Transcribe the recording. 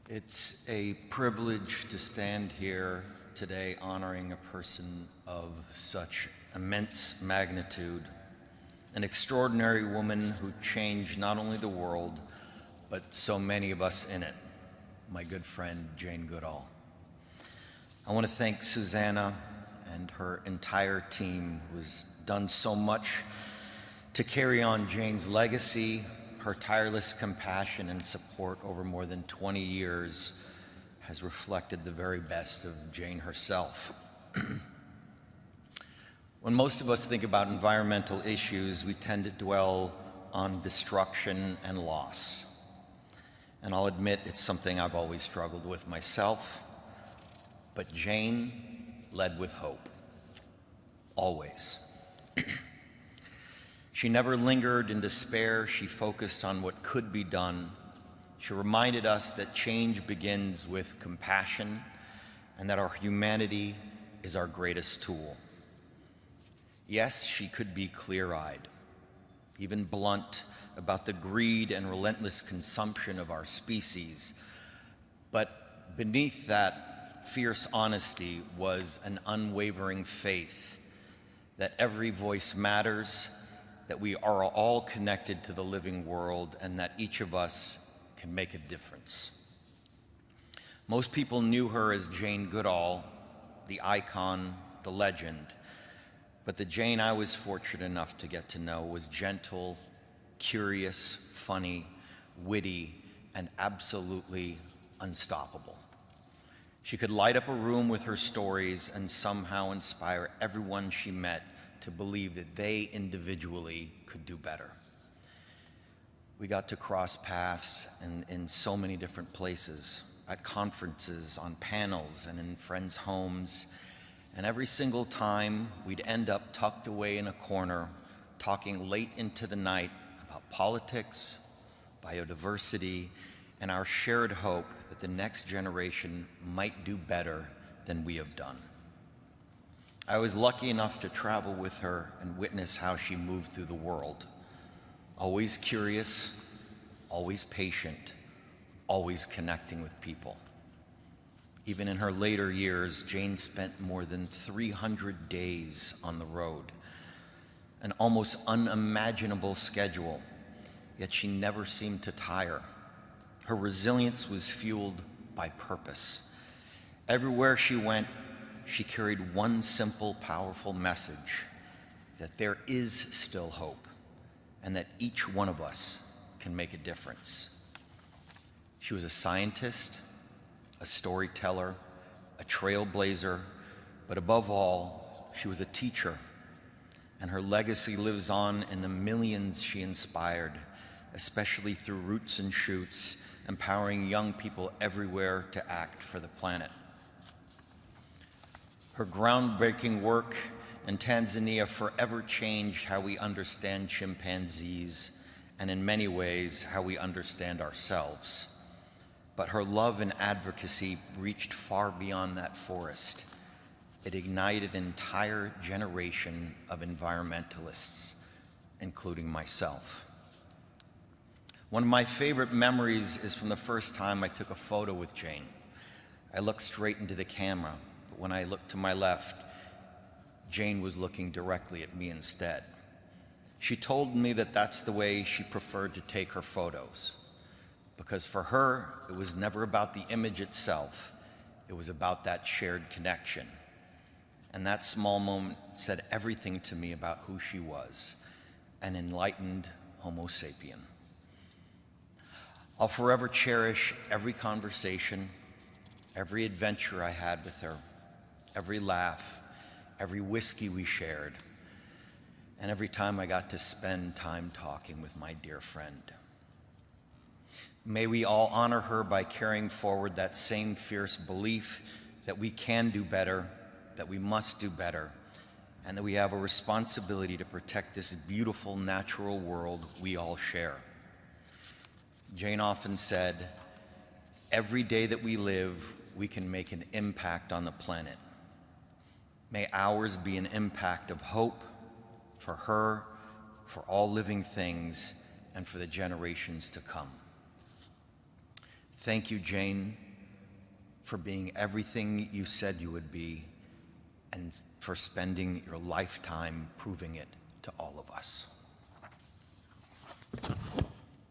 It's a privilege to stand here today honoring a person of such immense magnitude, an extraordinary woman who changed not only the world, but so many of us in it, my good friend Jane Goodall. I want to thank Susanna and her entire team who has done so much to carry on Jane's legacy. Her tireless compassion and support over more than 20 years has reflected the very best of Jane herself. When most of us think about environmental issues, we tend to dwell on destruction and loss. And I'll admit it's something I've always struggled with myself, but Jane led with hope, always. She never lingered in despair. She focused on what could be done. She reminded us that change begins with compassion and that our humanity is our greatest tool. Yes, she could be clear-eyed, even blunt about the greed and relentless consumption of our species. But beneath that fierce honesty was an unwavering faith that every voice matters, that we are all connected to the living world, and that each of us can make a difference. Most people knew her as Jane Goodall, the icon, the legend, but the Jane I was fortunate enough to get to know was gentle, curious, funny, witty, and absolutely unstoppable. She could light up a room with her stories and somehow inspire everyone she met to believe that they individually could do better. We got to cross paths in so many different places, at conferences, on panels, and in friends' homes. And every single time, we'd end up tucked away in a corner, talking late into the night about politics, biodiversity, and our shared hope that the next generation might do better than we have done. I was lucky enough to travel with her and witness how she moved through the world. Always curious, always patient, always connecting with people. Even in her later years, Jane spent more than 300 days on the road, an almost unimaginable schedule, yet she never seemed to tire. Her resilience was fueled by purpose. Everywhere she went, she carried one simple, powerful message, that there is still hope and that each one of us can make a difference. She was a scientist, a storyteller, a trailblazer, but above all, she was a teacher, and her legacy lives on in the millions she inspired, especially through Roots and Shoots, empowering young people everywhere to act for the planet. Her groundbreaking work in Tanzania forever changed how we understand chimpanzees and in many ways how we understand ourselves. But her love and advocacy reached far beyond that forest. It ignited an entire generation of environmentalists, including myself. One of my favorite memories is from the first time I took a photo with Jane. I looked straight into the camera. When I looked to my left, Jane was looking directly at me instead. She told me that that's the way she preferred to take her photos, because for her, it was never about the image itself. It was about that shared connection. And that small moment said everything to me about who she was, an enlightened Homo sapien. I'll forever cherish every conversation, every adventure I had with her, every laugh, every whiskey we shared, and every time I got to spend time talking with my dear friend. May we all honor her by carrying forward that same fierce belief that we can do better, that we must do better, and that we have a responsibility to protect this beautiful natural world we all share. Jane often said, "Every day that we live, we can make an impact on the planet." May ours be an impact of hope for her, for all living things, and for the generations to come. Thank you, Jane, for being everything you said you would be, and for spending your lifetime proving it to all of us.